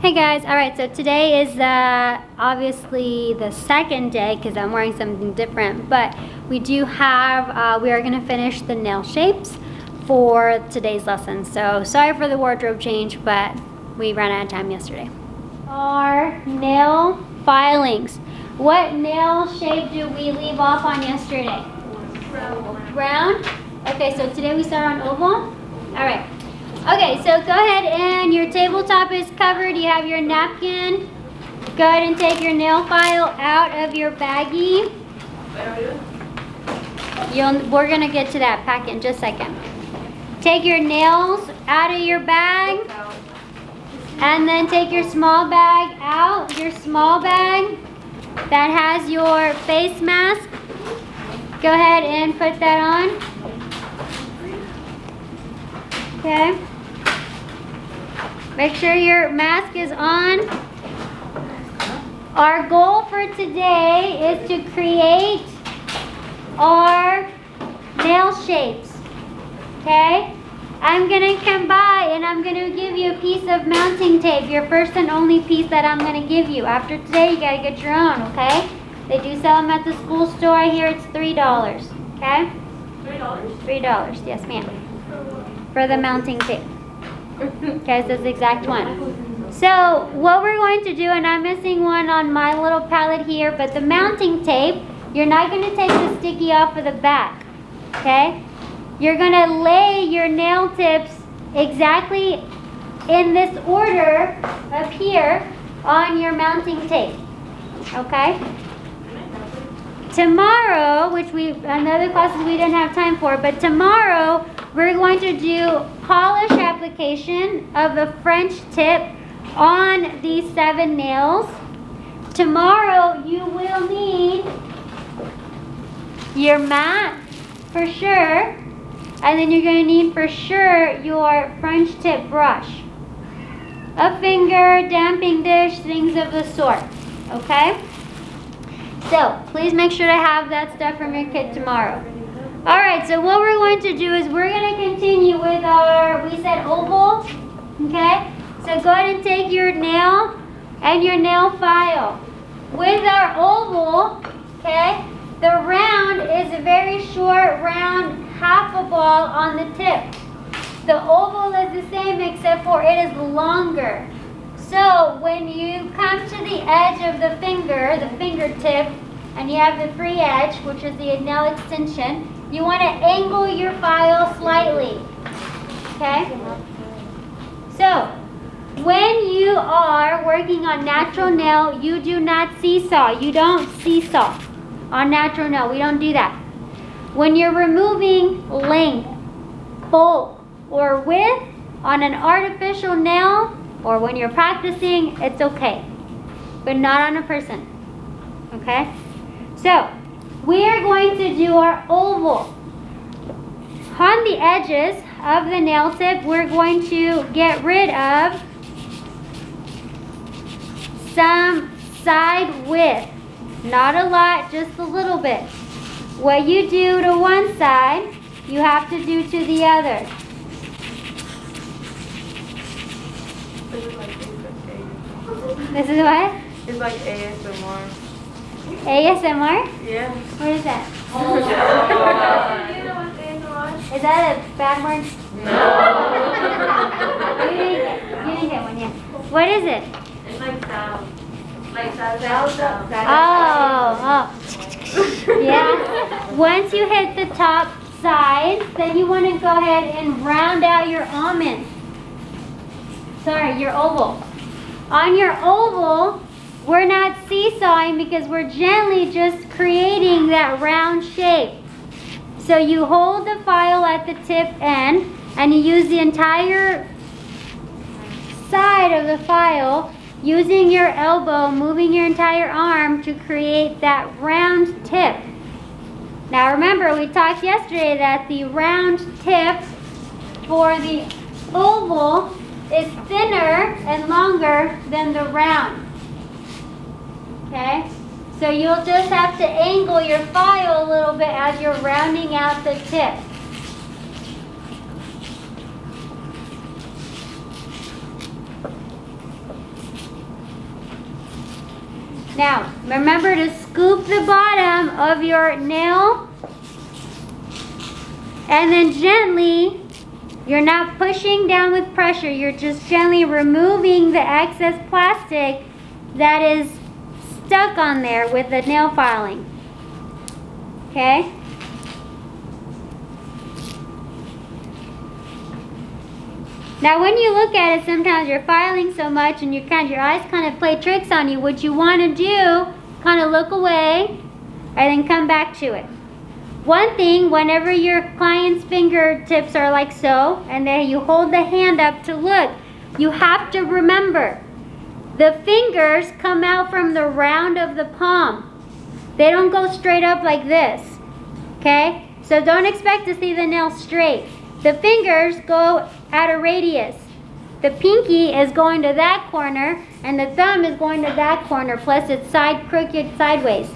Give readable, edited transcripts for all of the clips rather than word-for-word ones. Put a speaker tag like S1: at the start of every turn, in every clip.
S1: Hey guys, alright, so today is obviously the second day because I'm wearing something different, but we do have, we are going to finish the nail shapes for today's lesson. So sorry for the wardrobe change, but we ran out of time yesterday. Our nail filings. What nail shape did we leave off on yesterday? Round? Okay, so today we start on oval? Alright. Okay, so go ahead and your tabletop is covered. You have your napkin. Go ahead and take your nail file out of your baggie. We're going to get to that pack in just a second. Take your nails out of your bag. And then take your small bag out. Your small bag that has your face mask. Go ahead and put that on. Okay. Make sure your mask is on. Our goal for today is to create our nail shapes. Okay? I'm going to come by and I'm going to give you a piece of mounting tape. Your first and only piece that I'm going to give you. After today, you got to get your own, okay? They do sell them at the school store. I hear it's $3, okay? $3? $3, yes ma'am. For the mounting tape. Okay, so it's the exact one. So what we're going to do, and I'm missing one on my little palette here, but the mounting tape, you're not going to take the sticky off of the back, okay? You're going to lay your nail tips exactly in this order up here on your mounting tape, okay? Tomorrow, which another classes we didn't have time for, but tomorrow we're going to do polish application of the French tip on these 7 nails. Tomorrow you will need your mat for sure, and then you're going to need for sure your French tip brush, a finger, damping dish, things of the sort, okay? So please make sure to have that stuff from your kit tomorrow. Alright, so what we're going to do is we're going to continue with our, we said oval, okay? So go ahead and take your nail and your nail file. With our oval, okay, the round is a very short round, half a ball on the tip. The oval is the same except for it is longer. So when you come to the edge of the finger, the fingertip, and you have the free edge, which is the nail extension, you want to angle your file slightly, okay? So, when you are working on natural nail, you do not seesaw. You don't seesaw on natural nail. We don't do that. When you're removing length, bulk, or width on an artificial nail, or when you're practicing, it's okay, but not on a person, okay? So, we are going to do our oval. On the edges of the nail tip, we're going to get rid of some side width. Not a lot, just a little bit. What you do to one side, you have to do to the other. This is what?
S2: It's like ASMR.
S1: ASMR?
S2: Yeah.
S1: What is that?
S2: Oh. You know what ASMR?
S1: Is that a bad word?
S2: No.
S1: You didn't get one yet. What is it?
S2: It's like sound. Like sound.
S1: Oh. Yeah. Once you hit the top side, then you want to go ahead and round out your almond. Sorry, your oval. On your oval, we're not seesawing because we're gently just creating that round shape. So you hold the file at the tip end and you use the entire side of the file using your elbow, moving your entire arm to create that round tip. Now remember, we talked yesterday that the round tip for the oval is thinner and longer than the round. Okay? So you'll just have to angle your file a little bit as you're rounding out the tip. Now, remember to scoop the bottom of your nail. And then gently, you're not pushing down with pressure. You're just gently removing the excess plastic that is stuck on there with the nail filing. Okay? Now when you look at it, sometimes you're filing so much and your eyes kind of play tricks on you. What you want to do, kind of look away and then come back to it. One thing, whenever your client's fingertips are like so, and then you hold the hand up to look, you have to remember, the fingers come out from the round of the palm. They don't go straight up like this, okay? So don't expect to see the nail straight. The fingers go at a radius. The pinky is going to that corner, and the thumb is going to that corner, plus it's crooked sideways.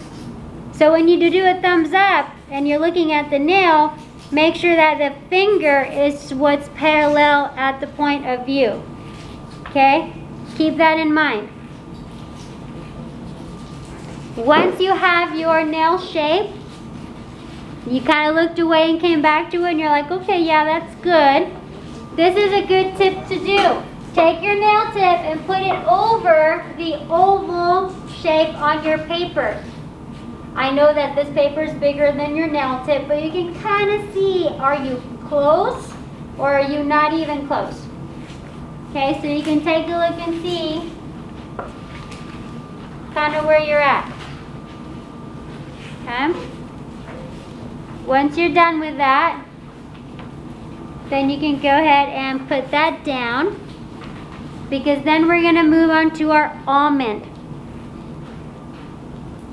S1: So when you do a thumbs up, and you're looking at the nail, make sure that the finger is what's parallel at the point of view. Okay? Keep that in mind. Once you have your nail shape, you kind of looked away and came back to it and you're like, okay, yeah, that's good. This is a good tip to do. Take your nail tip and put it over the oval shape on your paper. I know that this paper is bigger than your nail tip, but you can kind of see, are you close or are you not even close? Okay, so you can take a look and see kind of where you're at. Okay? Once you're done with that, then you can go ahead and put that down, because then we're going to move on to our almond.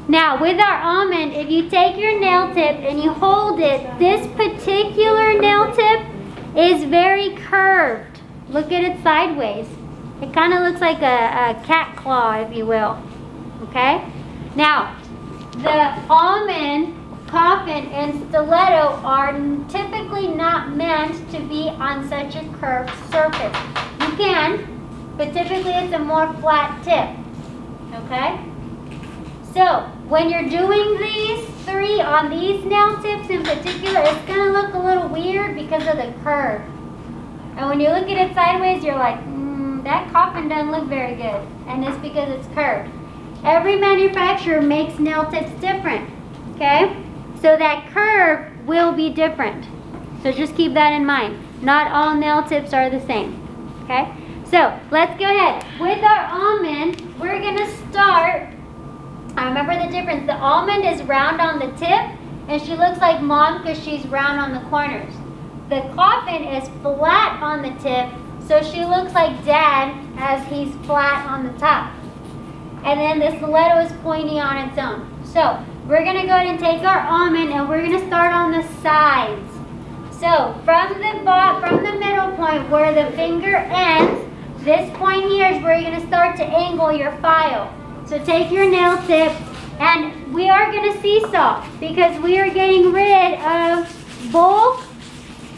S1: Now, with our almond, if you take your nail tip and you hold it, this particular nail tip is very curved. Look at it sideways. It kind of looks like a cat claw, if you will. Okay? Now, the almond, coffin, and stiletto are typically not meant to be on such a curved surface. You can, but typically it's a more flat tip. Okay? So, when you're doing these three on these nail tips in particular, it's going to look a little weird because of the curve. And when you look at it sideways, you're like, that coffin doesn't look very good. And it's because it's curved. Every manufacturer makes nail tips different. Okay? So that curve will be different. So just keep that in mind. Not all nail tips are the same. Okay? So, let's go ahead. With our almond, we're going to start. Remember the difference. The almond is round on the tip, and she looks like mom because she's round on the corners. The coffin is flat on the tip, so she looks like dad as he's flat on the top. And then the stiletto is pointy on its own. So we're going to go ahead and take our almond, and we're going to start on the sides. So from the middle point where the finger ends, this point here is where you're going to start to angle your file. So take your nail tip, and we are going to seesaw because we are getting rid of bulk,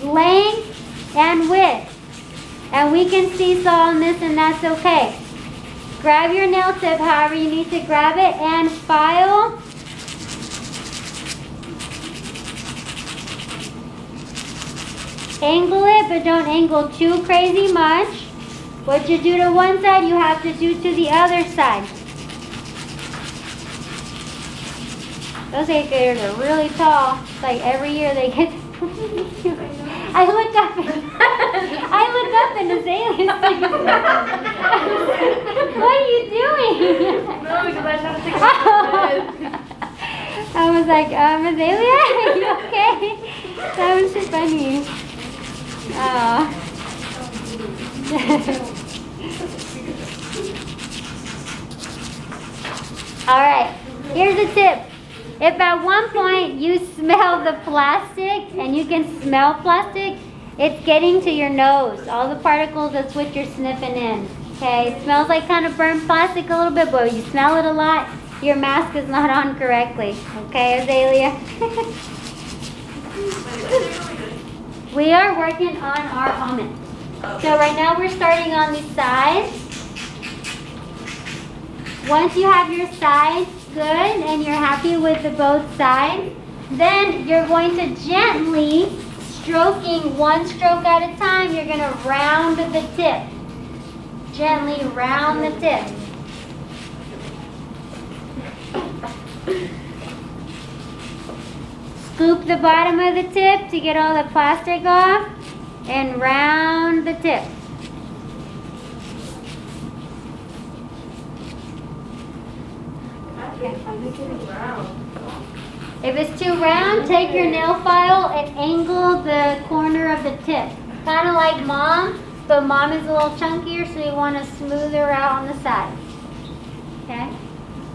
S1: length, and width. And we can seesaw on this, and that's okay. Grab your nail tip however you need to grab it and file. Angle it, but don't angle too crazy much. What you do to one side, you have to do to the other side. Those 8th graders are really tall. It's like every year they get. I looked up and Azalea's like, what are you doing?
S2: No, because I tried to take
S1: I was like, Azalea, are you okay? That was just funny. Oh. Alright, here's a tip. If at one point you smell the plastic, and you can smell plastic, it's getting to your nose. All the particles, that's what you're sniffing in. Okay, it smells like kind of burnt plastic a little bit, but you smell it a lot, your mask is not on correctly. Okay, Azalea? We are working on our almond. So right now we're starting on the sides. Once you have your sides good and you're happy with the both sides, then you're going to gently, stroking one stroke at a time, you're going to round the tip. Gently round the tip. Scoop the bottom of the tip to get all the plastic off and round the tip. If it's too round, take your nail file and angle the corner of the tip. Kind of like mom, but mom is a little chunkier, so you want to smooth her out on the side. Okay?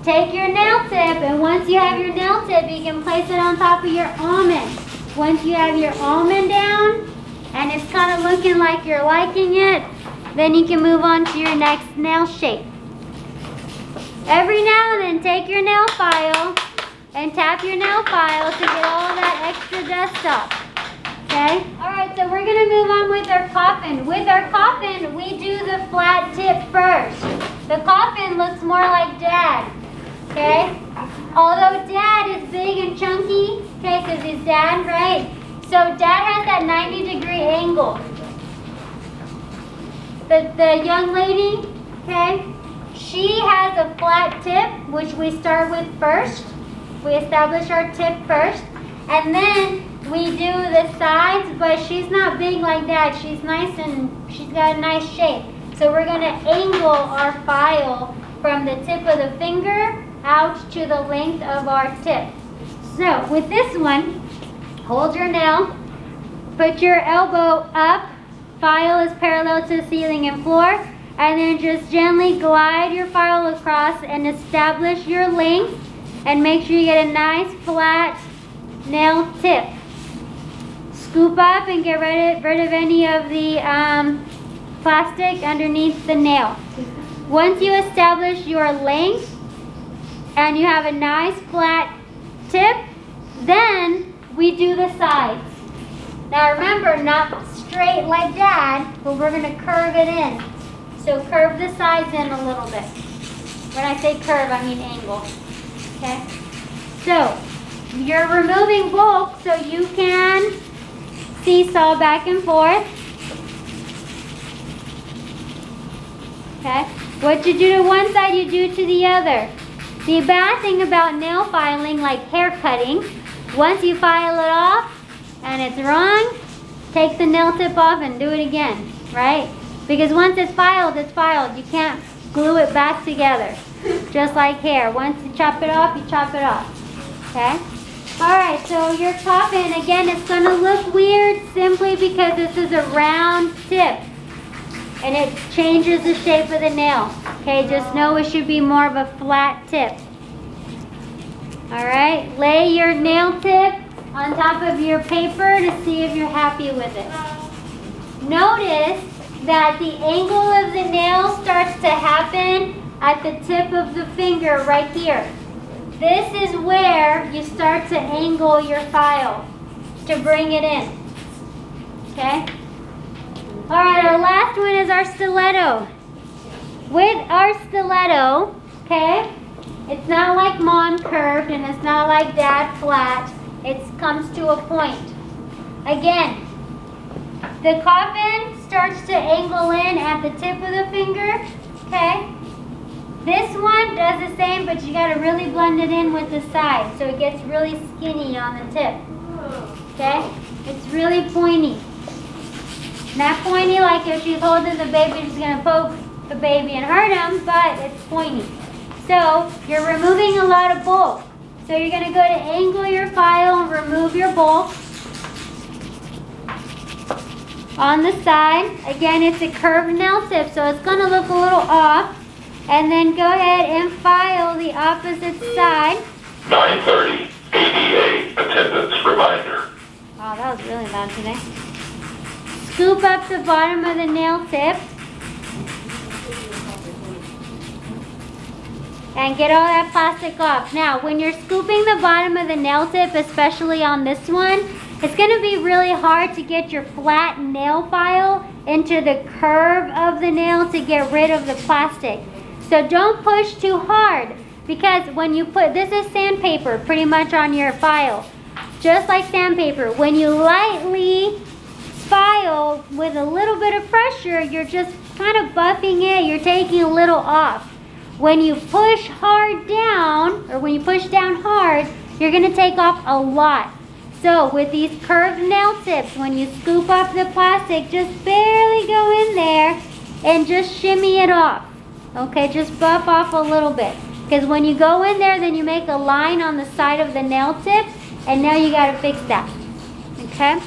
S1: Take your nail tip, and once you have your nail tip, you can place it on top of your almond. Once you have your almond down, and it's kind of looking like you're liking it, then you can move on to your next nail shape. Every now and then, take your nail file and tap your nail file to get all that extra dust off. Okay? Alright, so we're going to move on with our coffin. With our coffin, we do the flat tip first. The coffin looks more like Dad. Okay? Although Dad is big and chunky, okay, because he's Dad, right? So Dad has that 90-degree angle. The young lady, okay, she has a flat tip, which we start with first. We establish our tip first, and then we do the sides, but she's not big like that. She's nice and she's got a nice shape. So we're going to angle our file from the tip of the finger out to the length of our tip. So with this one, hold your nail, put your elbow up, file is parallel to the ceiling and floor, and then just gently glide your file across and establish your length, and make sure you get a nice flat nail tip. Scoop up and get rid of any of the plastic underneath the nail. Once you establish your length and you have a nice flat tip, then we do the sides. Now remember, not straight like Dad, but we're going to curve it in. So curve the sides in a little bit. When I say curve, I mean angle. Okay? So you're removing bulk so you can seesaw back and forth. Okay? What you do to one side, you do to the other. The bad thing about nail filing, like hair cutting, once you file it off and it's wrong, take the nail tip off and do it again, right? Because once it's filed, it's filed. You can't glue it back together. Just like hair. Once you chop it off, you chop it off. Okay? Alright, so your coffin, again, it's going to look weird simply because this is a round tip. And it changes the shape of the nail. Okay, just know it should be more of a flat tip. Alright, lay your nail tip on top of your paper to see if you're happy with it. Notice that the angle of the nail starts to happen at the tip of the finger right here. This is where you start to angle your file to bring it in. Okay? Alright, our last one is our stiletto. With our stiletto, okay, it's not like Mom curved and it's not like Dad flat. It comes to a point. Again, the coffin starts to angle in at the tip of the finger, okay? This one does the same, but you got to really blend it in with the side so it gets really skinny on the tip. Okay? It's really pointy. Not pointy like if she's holding the baby, she's going to poke the baby and hurt him, but it's pointy. So you're removing a lot of bulk. So you're going to go to angle your file and remove your bulk. On the side, again, it's a curved nail tip, so it's going to look a little off. And then go ahead and file the opposite side.
S3: 9:30 ADA attendance reminder.
S1: Oh, that was really loud today. Scoop up the bottom of the nail tip. And get all that plastic off. Now, when you're scooping the bottom of the nail tip, especially on this one, it's going to be really hard to get your flat nail file into the curve of the nail to get rid of the plastic. So don't push too hard, because when you put, this is sandpaper pretty much on your file. Just like sandpaper, when you lightly file with a little bit of pressure, you're just kind of buffing it, you're taking a little off. When you push hard down, or when you push down hard, you're gonna take off a lot. So with these curved nail tips, when you scoop up the plastic, just barely go in there and just shimmy it off. Okay, just buff off a little bit. Because when you go in there, then you make a line on the side of the nail tip, and now you gotta fix that. Okay?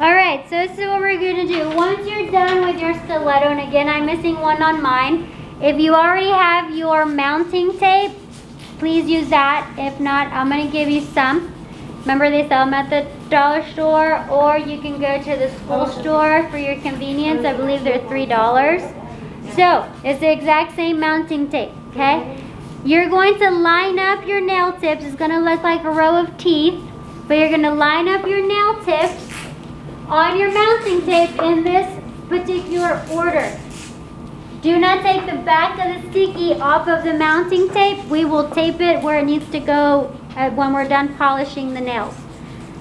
S1: Alright, so this is what we're gonna do. Once you're done with your stiletto, and again, I'm missing one on mine. If you already have your mounting tape, please use that. If not, I'm gonna give you some. Remember, they sell them at the dollar store, or you can go to the school store for your convenience. I believe they're $3. So, it's the exact same mounting tape, okay? You're going to line up your nail tips. It's gonna look like a row of teeth, but you're gonna line up your nail tips on your mounting tape in this particular order. Do not take the back of the sticky off of the mounting tape. We will tape it where it needs to go when we're done polishing the nails.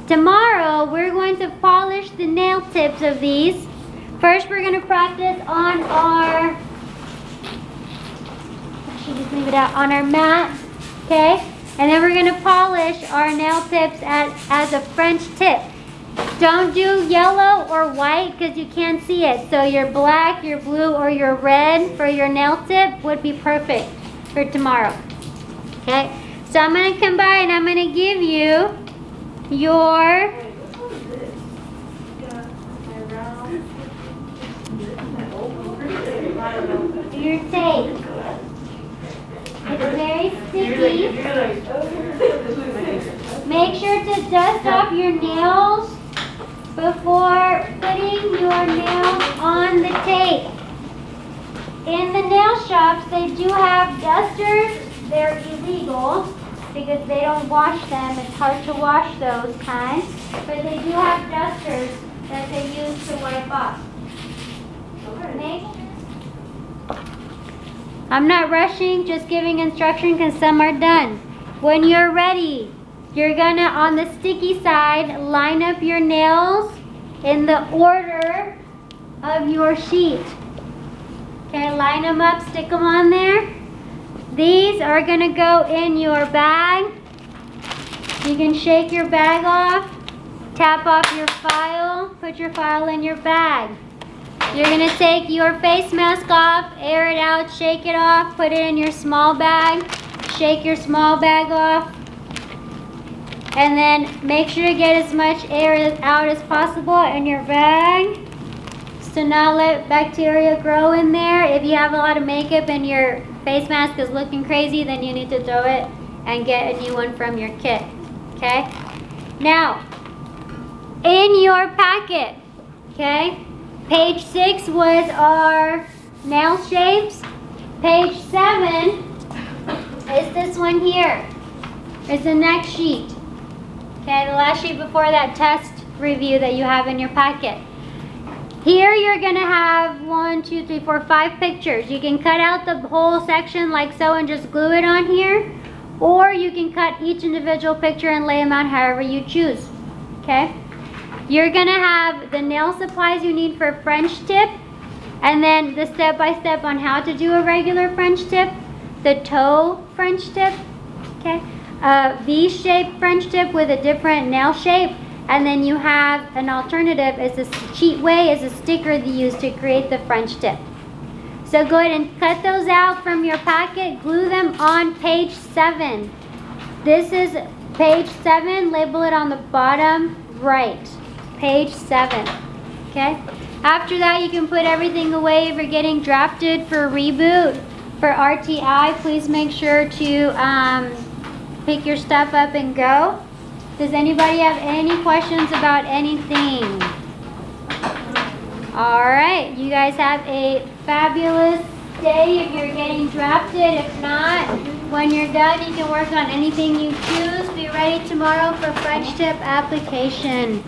S1: Tomorrow, we're going to polish the nail tips of these. First, we're going to practice on our, I should just leave it out, on our mat, okay? And then we're going to polish our nail tips as a French tip. Don't do yellow or white because you can't see it. So your black, your blue, or your red for your nail tip would be perfect for tomorrow. Okay? So I'm going to combine, I'm going to give you your tape. It's very sticky. Make sure to dust off your nails before putting your nails on the tape. In the nail shops, they do have dusters. They're illegal because they don't wash them. It's hard to wash those kinds. But they do have dusters that they use to wipe off. I'm not rushing, just giving instruction because some are done. When you're ready, you're gonna, on the sticky side, line up your nails in the order of your sheet. Okay, line them up, stick them on there. These are gonna go in your bag. You can shake your bag off, tap off your file, put your file in your bag. You're gonna take your face mask off, air it out, shake it off, put it in your small bag, shake your small bag off, and then make sure to get as much air out as possible in your bag. So not let bacteria grow in there. If you have a lot of makeup and your face mask is looking crazy, then you need to throw it and get a new one from your kit, okay? Now, in your packet, okay? Page 6 was our nail shapes. Page 7 is this one here. It's the next sheet. Okay, the last sheet before that test review that you have in your packet. Here you're gonna have 1, 2, 3, 4, 5 pictures. You can cut out the whole section like so and just glue it on here. Or you can cut each individual picture and lay them out however you choose. Okay? You're gonna have the nail supplies you need for French tip, and then the step-by-step on how to do a regular French tip, the toe French tip, okay, V-shaped French tip with a different nail shape, and then you have an alternative is a cheat way is a sticker they use to create the French tip. So go ahead and cut those out from your packet, glue them on page 7. This is page 7, label it on the bottom right. Page 7, okay? After that, you can put everything away if you're getting drafted for reboot. For RTI, please make sure to pick your stuff up and go. Does anybody have any questions about anything? All right, you guys have a fabulous day if you're getting drafted. If not, when you're done, you can work on anything you choose. Be ready tomorrow for French tip application.